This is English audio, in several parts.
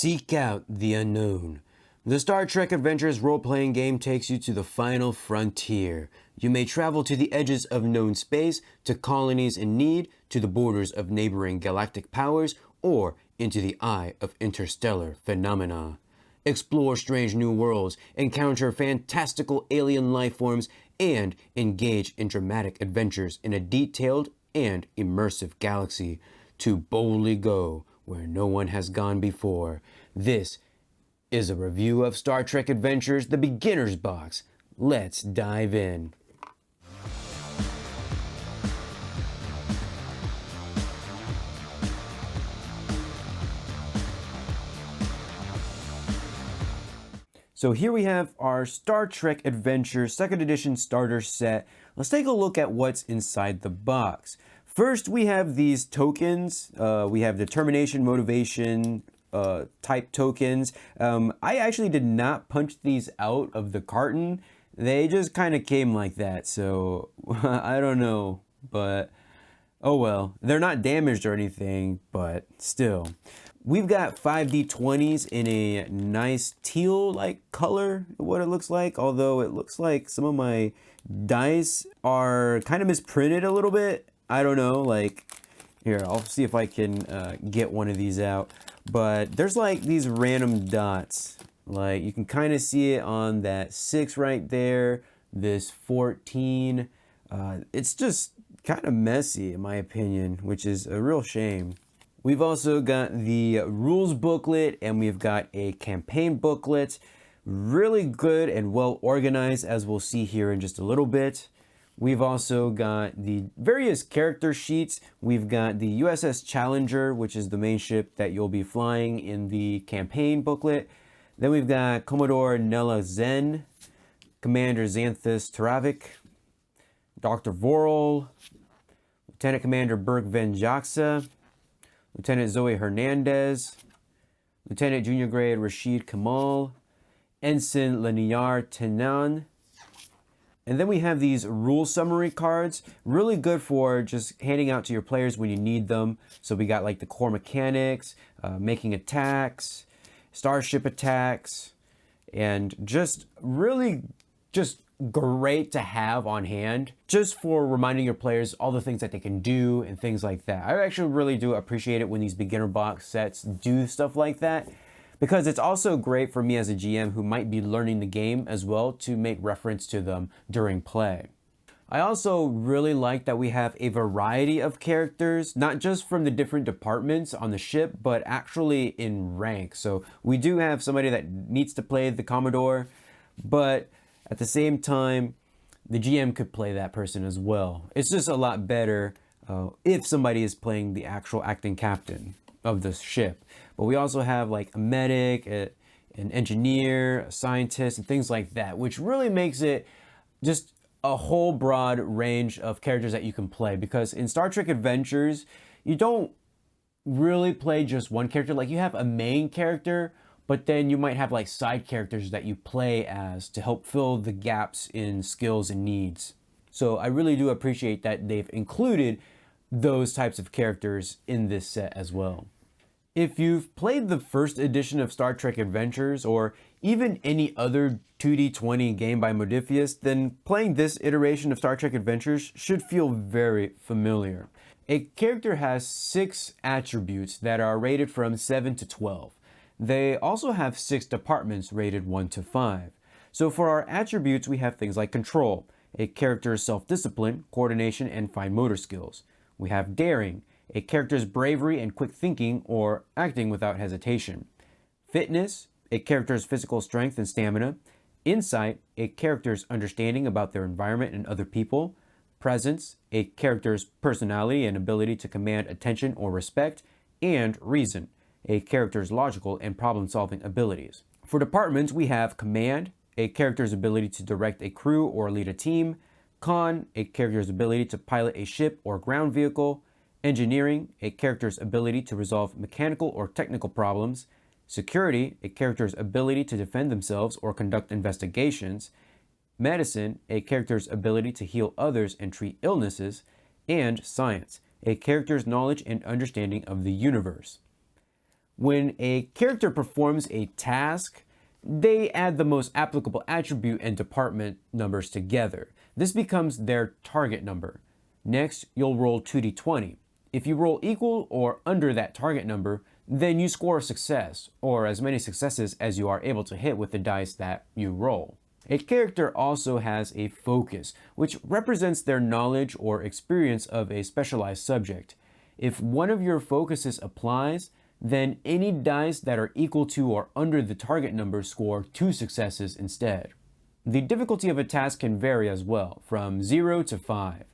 Seek out the unknown. The Star Trek Adventures role-playing game takes you to the final frontier. You may travel to the edges of known space, to colonies in need, to the borders of neighboring galactic powers, or into the eye of interstellar phenomena. Explore strange new worlds, encounter fantastical alien life forms, and engage in dramatic adventures in a detailed and immersive galaxy. To boldly go where no one has gone before. This is a review of Star Trek Adventures, the Beginner's Box. Let's dive in. So here we have our Star Trek Adventures 2nd edition starter set. Let's take a look at what's inside the box. First, we have these tokens. We have determination, motivation, type tokens. I actually did not punch these out of the carton. They just kind of came like that. So I don't know, but oh well. They're not damaged or anything, but still. We've got 5d20s in a nice teal-like color, what it looks like, although it looks like some of my dice are kind of misprinted a little bit. I don't know, like, here, I'll see if I can get one of these out. But there's like these random dots. Like, you can kind of see it on that 6 right there, this 14. It's just kind of messy, in my opinion, which is a real shame. We've also got the rules booklet, and we've got a campaign booklet. Really good and well organized, as we'll see here in just a little bit. We've also got the various character sheets. We've got the USS Challenger, which is the main ship that you'll be flying in the campaign booklet. Then we've got Commodore Nella Zen, Commander Xanthus Taravik, Dr. Vorel, Lieutenant Commander Berk Van Jaxa, Lieutenant Zoe Hernandez, Lieutenant Junior Grade Rashid Kamal, Ensign Laniar Tenan. And then we have these rule summary cards, really good for just handing out to your players when you need them. So we got like the core mechanics, making attacks, starship attacks, and just really just great to have on hand, just for reminding your players all the things that they can do and things like that. I actually really do appreciate it when these beginner box sets do stuff like that, because it's also great for me as a GM who might be learning the game as well to make reference to them during play. I also really like that we have a variety of characters, not just from the different departments on the ship, but actually in rank. So we do have somebody that needs to play the Commodore, but at the same time, the GM could play that person as well. It's just a lot better if somebody is playing the actual acting captain of the ship. But we also have like a medic, an engineer, a scientist, and things like that, which really makes it just a whole broad range of characters that you can play. Because in Star Trek Adventures, you don't really play just one character. Like, you have a main character, but then you might have like side characters that you play as to help fill the gaps in skills and needs. So I really do appreciate that they've included those types of characters in this set as well. If you've played the 1st edition of Star Trek Adventures, or even any other 2D20 game by Modiphius, then playing this iteration of Star Trek Adventures should feel very familiar. A character has 6 attributes that are rated from 7 to 12. They also have 6 departments rated 1 to 5. So for our attributes, we have things like control, a character's self-discipline, coordination, and fine motor skills. We have daring, a character's bravery and quick thinking or acting without hesitation. Fitness, a character's physical strength and stamina. Insight, a character's understanding about their environment and other people. Presence, a character's personality and ability to command attention or respect. And reason, a character's logical and problem-solving abilities. For departments, we have command, a character's ability to direct a crew or lead a team. Con, a character's ability to pilot a ship or ground vehicle. Engineering, a character's ability to resolve mechanical or technical problems. Security, a character's ability to defend themselves or conduct investigations. Medicine, a character's ability to heal others and treat illnesses. And science, a character's knowledge and understanding of the universe. When a character performs a task, they add the most applicable attribute and department numbers together. This becomes their target number. Next, you'll roll 2d20. If you roll equal or under that target number, then you score a success, or as many successes as you are able to hit with the dice that you roll. A character also has a focus, which represents their knowledge or experience of a specialized subject. If one of your focuses applies, then any dice that are equal to or under the target number score 2 successes instead. The difficulty of a task can vary as well, from 0 to 5.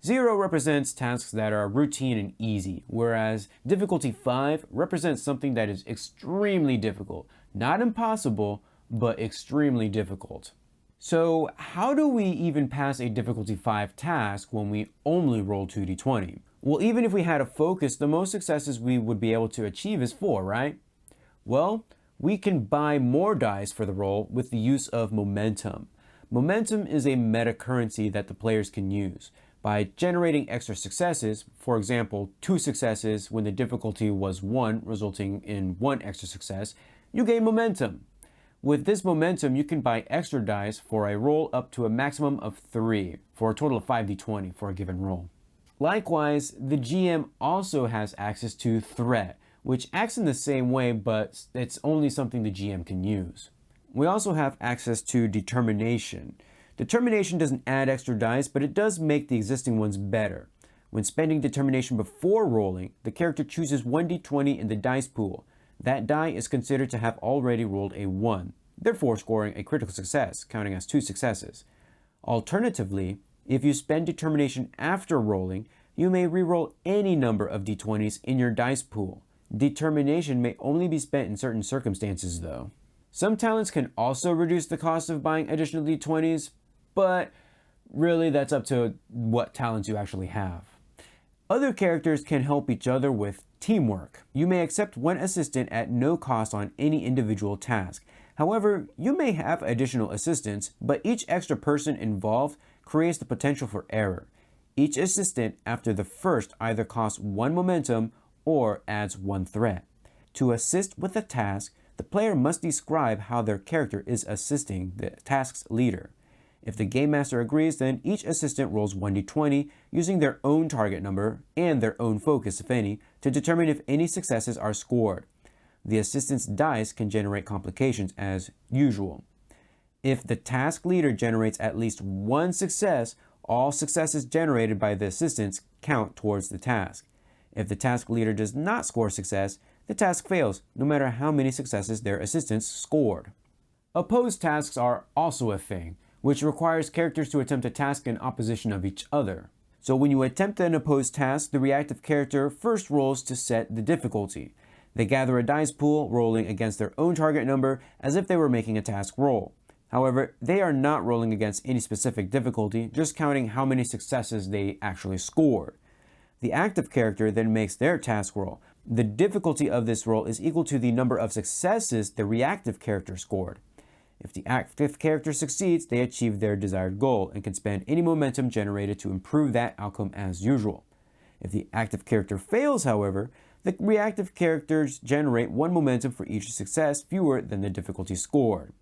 0 represents tasks that are routine and easy, whereas difficulty 5 represents something that is extremely difficult. Not impossible, but extremely difficult. So how do we even pass a difficulty 5 task when we only roll 2d20? Well, even if we had a focus, the most successes we would be able to achieve is 4, right? Well, we can buy more dice for the roll with the use of momentum. Momentum is a meta currency that the players can use. By generating extra successes, for example, 2 successes when the difficulty was 1, resulting in 1 extra success, you gain momentum. With this momentum, you can buy extra dice for a roll up to a maximum of 3, for a total of 5d20 for a given roll. Likewise, the GM also has access to threat, which acts in the same way, but it's only something the GM can use. We also have access to determination. Determination doesn't add extra dice, but it does make the existing ones better. When spending determination before rolling, the character chooses 1d20 in the dice pool. That die is considered to have already rolled a 1, therefore scoring a critical success, counting as 2 successes. Alternatively, if you spend determination after rolling, you may reroll any number of d20s in your dice pool. Determination may only be spent in certain circumstances though. Some talents can also reduce the cost of buying additional d20s, but really that's up to what talents you actually have. Other characters can help each other with teamwork. You may accept one assistant at no cost on any individual task. However, you may have additional assistants, but each extra person involved creates the potential for error. Each assistant after the first either costs 1 momentum or adds 1 threat. To assist with a task, the player must describe how their character is assisting the task's leader. If the game master agrees, then each assistant rolls 1d20 using their own target number and their own focus, if any, to determine if any successes are scored. The assistant's dice can generate complications as usual. If the task leader generates at least 1 success, all successes generated by the assistants count towards the task. If the task leader does not score success, the task fails, no matter how many successes their assistants scored. Opposed tasks are also a thing, which requires characters to attempt a task in opposition of each other. So when you attempt an opposed task, the reactive character first rolls to set the difficulty. They gather a dice pool, rolling against their own target number as if they were making a task roll. However, they are not rolling against any specific difficulty, just counting how many successes they actually scored. The active character then makes their task roll. The difficulty of this roll is equal to the number of successes the reactive character scored. If the active character succeeds, they achieve their desired goal and can spend any momentum generated to improve that outcome as usual. If the active character fails, however, the reactive characters generate 1 momentum for each success fewer than the difficulty scored.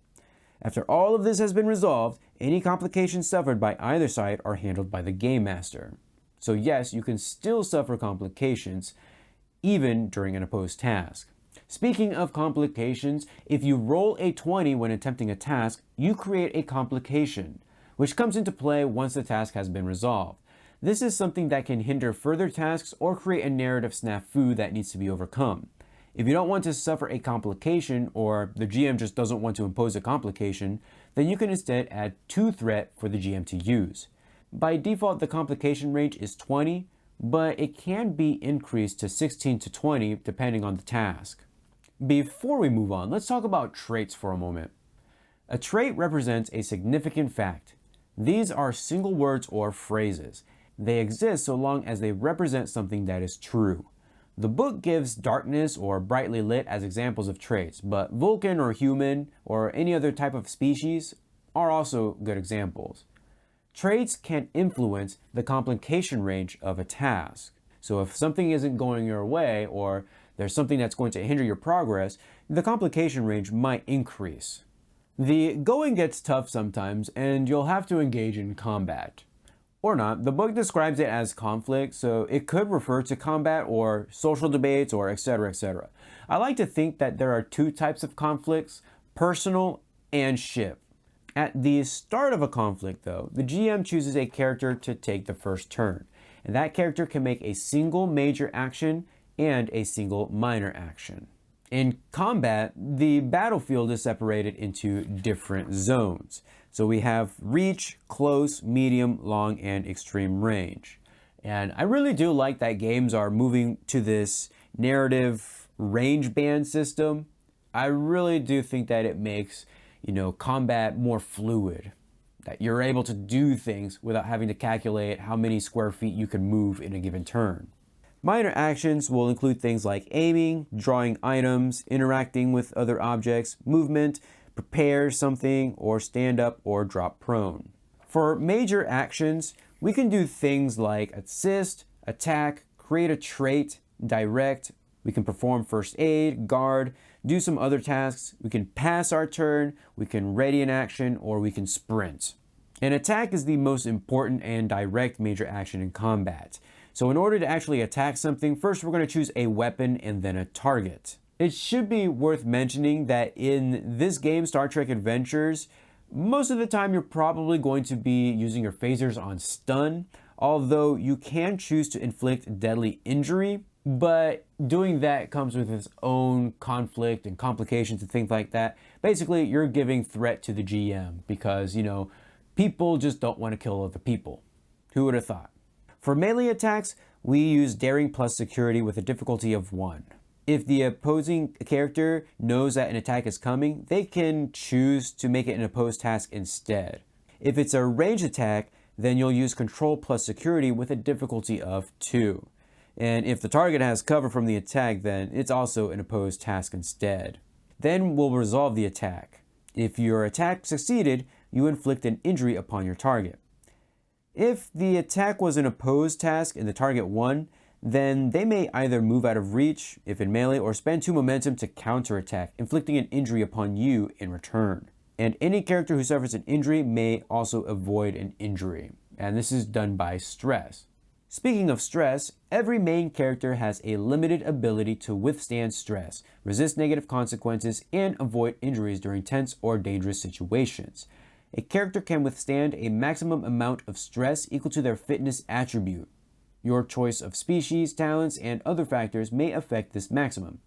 After all of this has been resolved, any complications suffered by either side are handled by the game master. So yes, you can still suffer complications even during an opposed task. Speaking of complications, if you roll a 20 when attempting a task, you create a complication, which comes into play once the task has been resolved. This is something that can hinder further tasks or create a narrative snafu that needs to be overcome. If you don't want to suffer a complication, or the GM just doesn't want to impose a complication, then you can instead add 2 threat for the GM to use. By default, the complication range is 20, but it can be increased to 16 to 20 depending on the task. Before we move on, let's talk about traits for a moment. A trait represents a significant fact. These are single words or phrases. They exist so long as they represent something that is true. The book gives darkness or brightly lit as examples of traits, but Vulcan or human or any other type of species are also good examples. Traits can influence the complication range of a task. So if something isn't going your way or there's something that's going to hinder your progress, the complication range might increase. The going gets tough sometimes, and you'll have to engage in combat. Or not. The book describes it as conflict, so it could refer to combat or social debates or etc. etc. I like to think that there are two types of conflicts, personal and ship. At the start of a conflict, though, the GM chooses a character to take the first turn, and that character can make a single major action and a single minor action. In combat, the battlefield is separated into different zones. So we have reach, close, medium, long, and extreme range. And I really do like that games are moving to this narrative range band system. I really do think that it makes, combat more fluid. That you're able to do things without having to calculate how many square feet you can move in a given turn. Minor actions will include things like aiming, drawing items, interacting with other objects, movement, prepare something, or stand up or drop prone. For major actions, we can do things like assist, attack, create a trait, direct, we can perform first aid, guard, do some other tasks, we can pass our turn, we can ready an action, or we can sprint. An attack is the most important and direct major action in combat. So in order to actually attack something, first we're going to choose a weapon and then a target. It should be worth mentioning that in this game, Star Trek Adventures, most of the time you're probably going to be using your phasers on stun, although you can choose to inflict deadly injury, but doing that comes with its own conflict and complications and things like that. Basically, you're giving threat to the GM because, people just don't want to kill other people. Who would have thought? For melee attacks, we use daring plus security with a difficulty of 1. If the opposing character knows that an attack is coming, they can choose to make it an opposed task instead. If it's a ranged attack, then you'll use control plus security with a difficulty of 2. And if the target has cover from the attack, then it's also an opposed task instead. Then we'll resolve the attack. If your attack succeeded, you inflict an injury upon your target. If the attack was an opposed task and the target won, then they may either move out of reach, if in melee, or spend 2 momentum to counterattack, inflicting an injury upon you in return. And any character who suffers an injury may also avoid an injury, and this is done by stress. Speaking of stress, every main character has a limited ability to withstand stress, resist negative consequences, and avoid injuries during tense or dangerous situations. A character can withstand a maximum amount of stress equal to their fitness attribute. Your choice of species, talents, and other factors may affect this maximum.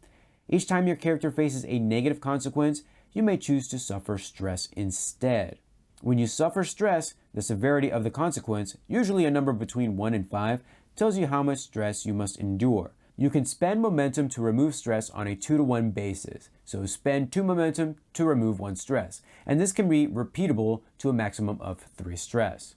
Each time your character faces a negative consequence, you may choose to suffer stress instead. When you suffer stress, the severity of the consequence, usually a number between 1 and 5, tells you how much stress you must endure. You can spend momentum to remove stress on a 2-to-1 basis, so spend 2 momentum to remove 1 stress, and this can be repeatable to a maximum of 3 stress.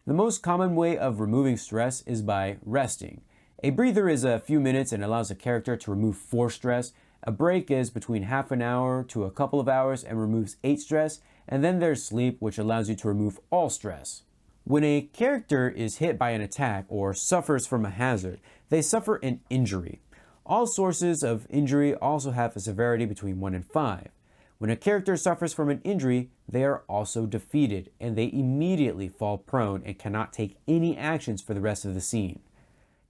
The most common way of removing stress is by resting. A breather is a few minutes and allows a character to remove 4 stress. A break is between half an hour to a couple of hours and removes 8 stress. And then there's sleep, which allows you to remove all stress. When a character is hit by an attack or suffers from a hazard, they suffer an injury. All sources of injury also have a severity between 1 and 5. When a character suffers from an injury, they are also defeated, and they immediately fall prone and cannot take any actions for the rest of the scene.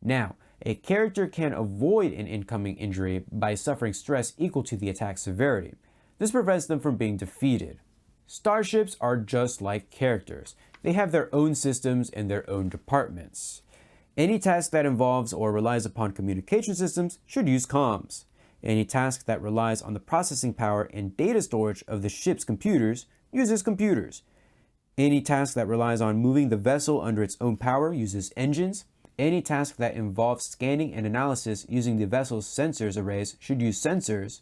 Now, a character can avoid an incoming injury by suffering stress equal to the attack severity. This prevents them from being defeated. Starships are just like characters. They have their own systems and their own departments. Any task that involves or relies upon communication systems should use comms. Any task that relies on the processing power and data storage of the ship's computers uses computers. Any task that relies on moving the vessel under its own power uses engines. Any task that involves scanning and analysis using the vessel's sensors arrays should use sensors.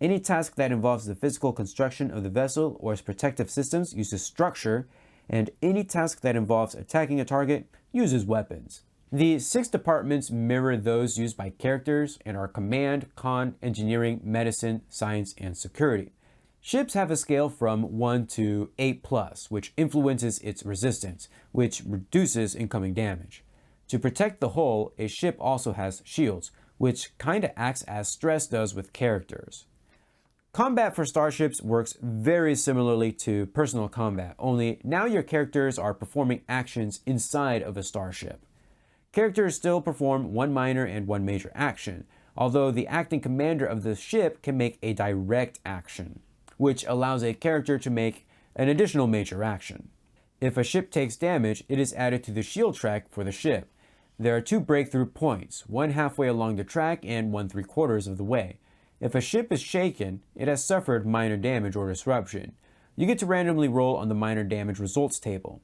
Any task that involves the physical construction of the vessel or its protective systems uses structure. And any task that involves attacking a target uses weapons. The 6 departments mirror those used by characters and are command, con, engineering, medicine, science, and security. Ships have a scale from 1 to 8+, which influences its resistance, which reduces incoming damage. To protect the hull, a ship also has shields, which kinda acts as stress does with characters. Combat for starships works very similarly to personal combat, only now your characters are performing actions inside of a starship. Characters still perform one minor and one major action, although the acting commander of the ship can make a direct action, which allows a character to make an additional major action. If a ship takes damage, it is added to the shield track for the ship. There are 2 breakthrough points, one halfway along the track and one 3/4 of the way. If a ship is shaken, it has suffered minor damage or disruption. You get to randomly roll on the minor damage results table.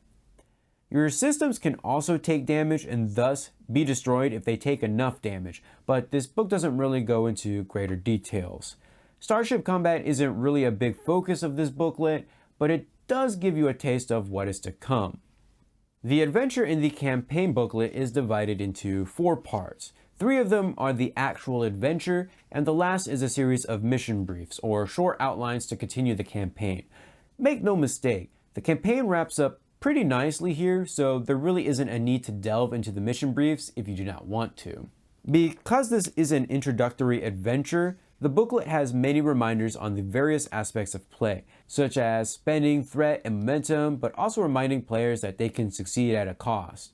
Your systems can also take damage and thus be destroyed if they take enough damage, but this book doesn't really go into greater details. Starship combat isn't really a big focus of this booklet, but it does give you a taste of what is to come. The adventure in the campaign booklet is divided into 4 parts. 3 of them are the actual adventure, and the last is a series of mission briefs, or short outlines to continue the campaign. Make no mistake, the campaign wraps up pretty nicely here, so there really isn't a need to delve into the mission briefs if you do not want to. Because this is an introductory adventure, the booklet has many reminders on the various aspects of play, such as spending, threat, and momentum, but also reminding players that they can succeed at a cost.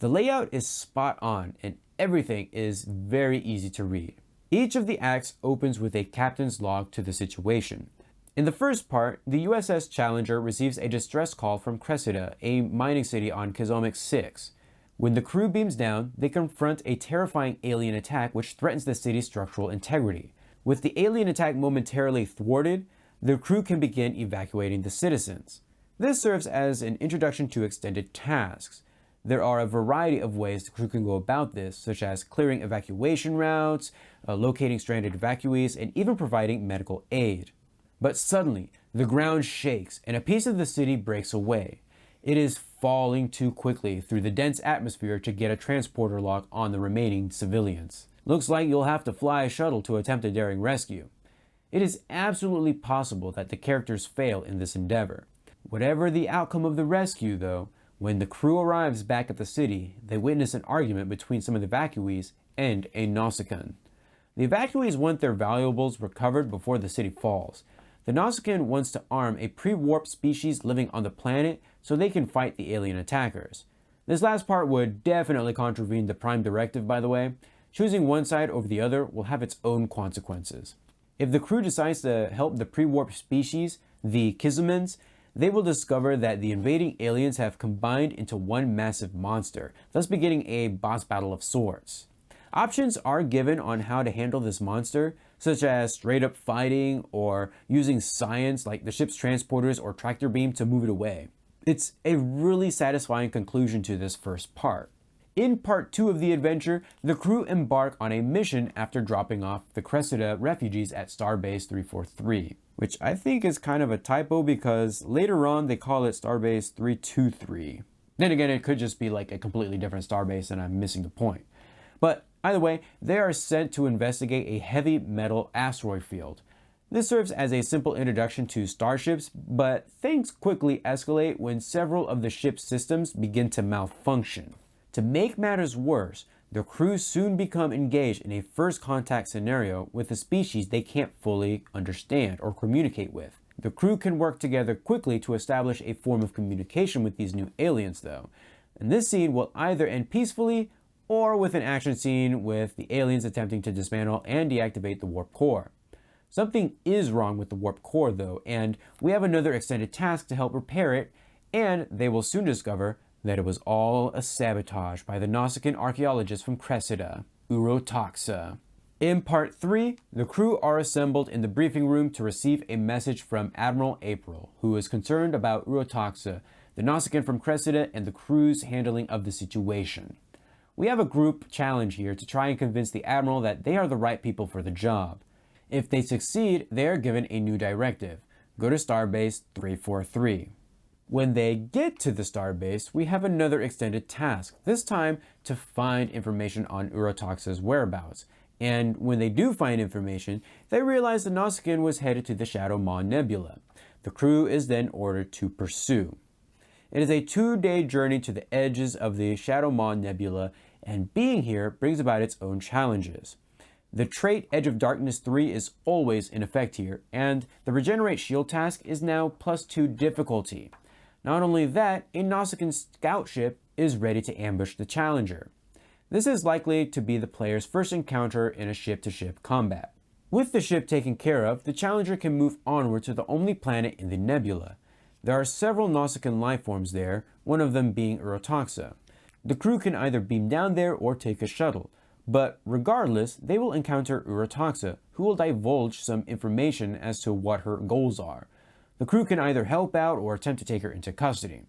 The layout is spot on, and everything is very easy to read. Each of the acts opens with a captain's log to the situation. In the first part, the USS Challenger receives a distress call from Cressida, a mining city on Kizomic 6. When the crew beams down, they confront a terrifying alien attack which threatens the city's structural integrity. With the alien attack momentarily thwarted, the crew can begin evacuating the citizens. This serves as an introduction to extended tasks. There are a variety of ways the crew can go about this, such as clearing evacuation routes, locating stranded evacuees, and even providing medical aid. But suddenly, the ground shakes and a piece of the city breaks away. It is falling too quickly through the dense atmosphere to get a transporter lock on the remaining civilians. Looks like you'll have to fly a shuttle to attempt a daring rescue. It is absolutely possible that the characters fail in this endeavor. Whatever the outcome of the rescue, though, when the crew arrives back at the city, they witness an argument between some of the evacuees and a Nausicaan. The evacuees want their valuables recovered before the city falls. The Nausicaan wants to arm a pre-warp species living on the planet so they can fight the alien attackers. This last part would definitely contravene the Prime Directive, by the way. Choosing one side over the other will have its own consequences. If the crew decides to help the pre-warp species, the Kizomans, they will discover that the invading aliens have combined into one massive monster, thus beginning a boss battle of sorts. Options are given on how to handle this monster, such as straight up fighting or using science like the ship's transporters or tractor beam to move it away. It's a really satisfying conclusion to this first part. In part 2 of the adventure, the crew embark on a mission after dropping off the Cressida refugees at Starbase 343, which I think is kind of a typo because later on they call it Starbase 323. Then again, it could just be like a completely different starbase and I'm missing the point. But either way, they are sent to investigate a heavy metal asteroid field. This serves as a simple introduction to starships, but things quickly escalate when several of the ship's systems begin to malfunction. To make matters worse, the crew soon become engaged in a first contact scenario with a species they can't fully understand or communicate with. The crew can work together quickly to establish a form of communication with these new aliens though, and this scene will either end peacefully or with an action scene with the aliens attempting to dismantle and deactivate the warp core. Something is wrong with the warp core though, and we have another extended task to help repair it, and they will soon discover that it was all a sabotage by the Nausicaan archaeologists from Cressida, Urotoxa. In part 3, the crew are assembled in the briefing room to receive a message from Admiral April, who is concerned about Urotoxa, the Nausicaan from Cressida, and the crew's handling of the situation. We have a group challenge here to try and convince the Admiral that they are the right people for the job. If they succeed, they are given a new directive: go to Starbase 343. When they get to the starbase, we have another extended task, this time to find information on Urotoxa's whereabouts. And when they do find information, they realize the Nausicaan was headed to the Shadow Maw Nebula. The crew is then ordered to pursue. It is a 2-day journey to the edges of the Shadow Maw Nebula, and being here brings about its own challenges. The trait Edge of Darkness 3 is always in effect here, and the Regenerate Shield task is now +2 difficulty. Not only that, a Nausicaan scout ship is ready to ambush the Challenger. This is likely to be the player's first encounter in a ship-to-ship combat. With the ship taken care of, the Challenger can move onward to the only planet in the nebula. There are several Nausicaan lifeforms there, one of them being Urotoxa. The crew can either beam down there or take a shuttle, but regardless, they will encounter Urotoxa, who will divulge some information as to what her goals are. The crew can either help out or attempt to take her into custody.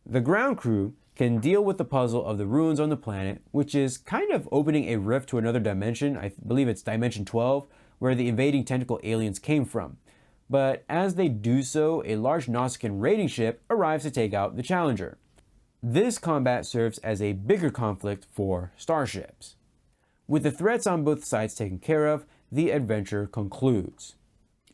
The ground crew can deal with the puzzle of the ruins on the planet, which is kind of opening a rift to another dimension. I believe it's Dimension 12, where the invading tentacle aliens came from. But as they do so, a large Nausicaan raiding ship arrives to take out the Challenger. This combat serves as a bigger conflict for starships. With the threats on both sides taken care of, the adventure concludes.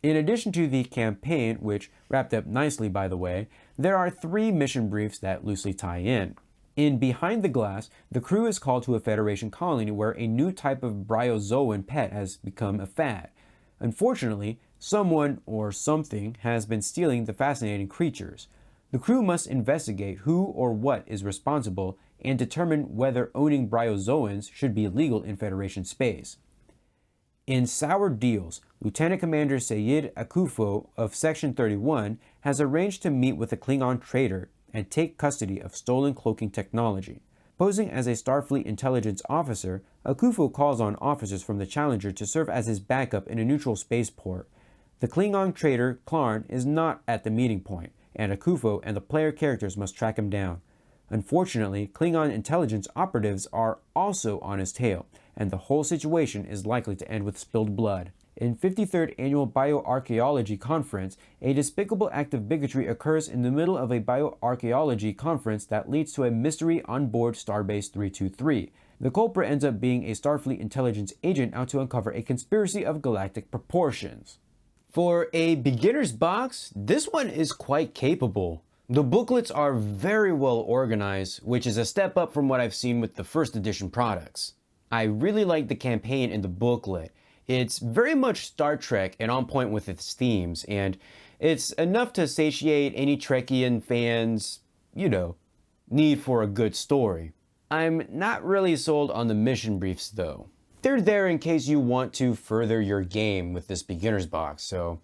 In addition to the campaign, which wrapped up nicely by the way, there are 3 mission briefs that loosely tie in. In Behind the Glass, the crew is called to a Federation colony where a new type of bryozoan pet has become a fad. Unfortunately, someone or something has been stealing the fascinating creatures. The crew must investigate who or what is responsible and determine whether owning bryozoans should be illegal in Federation space. In Sour Deals, Lieutenant Commander Sayid Akufo of Section 31 has arranged to meet with a Klingon trader and take custody of stolen cloaking technology. Posing as a Starfleet intelligence officer, Akufo calls on officers from the Challenger to serve as his backup in a neutral spaceport. The Klingon trader, Klarn, is not at the meeting point, and Akufo and the player characters must track him down. Unfortunately, Klingon intelligence operatives are also on his tail, and the whole situation is likely to end with spilled blood. In 53rd Annual Bioarchaeology Conference, a despicable act of bigotry occurs in the middle of a bioarchaeology conference that leads to a mystery on board Starbase 323. The culprit ends up being a Starfleet intelligence agent out to uncover a conspiracy of galactic proportions. For a beginner's box, this one is quite capable. The booklets are very well organized, which is a step up from what I've seen with the first edition products. I really like the campaign in the booklet. It's very much Star Trek and on point with its themes, and it's enough to satiate any Trekkian fans', need for a good story. I'm not really sold on the mission briefs though. They're there in case you want to further your game with this beginner's box, so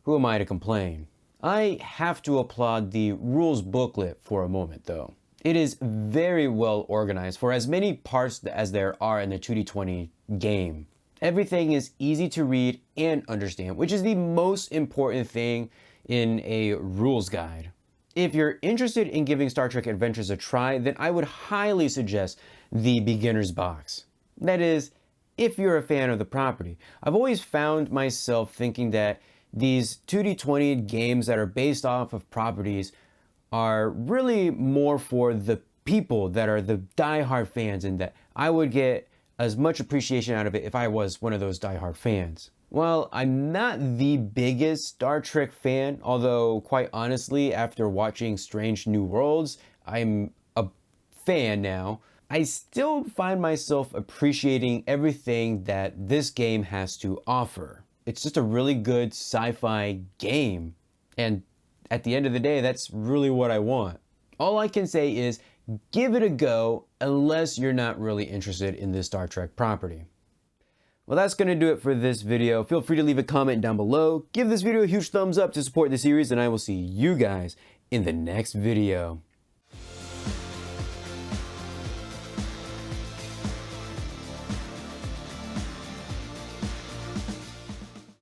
who am I to complain? I have to applaud the rules booklet for a moment though. It is very well organized for as many parts as there are in the 2D20 game. Everything is easy to read and understand, which is the most important thing in a rules guide. If you're interested in giving Star Trek Adventures a try, then I would highly suggest the beginner's box. That is, if you're a fan of the property. I've always found myself thinking that these 2D20 games that are based off of properties are really more for the people that are the die-hard fans, and that I would get as much appreciation out of it if I was one of those die-hard fans. Well, I'm not the biggest Star Trek fan, although quite honestly, after watching Strange New Worlds, I'm a fan now. I still find myself appreciating everything that this game has to offer. It's just a really good sci-fi game, and at the end of the day, that's really what I want. All I can say is give it a go, unless you're not really interested in this Star Trek property. Well, that's going to do it for this video. Feel free to leave a comment down below. Give this video a huge thumbs up to support the series, and I will see you guys in the next video.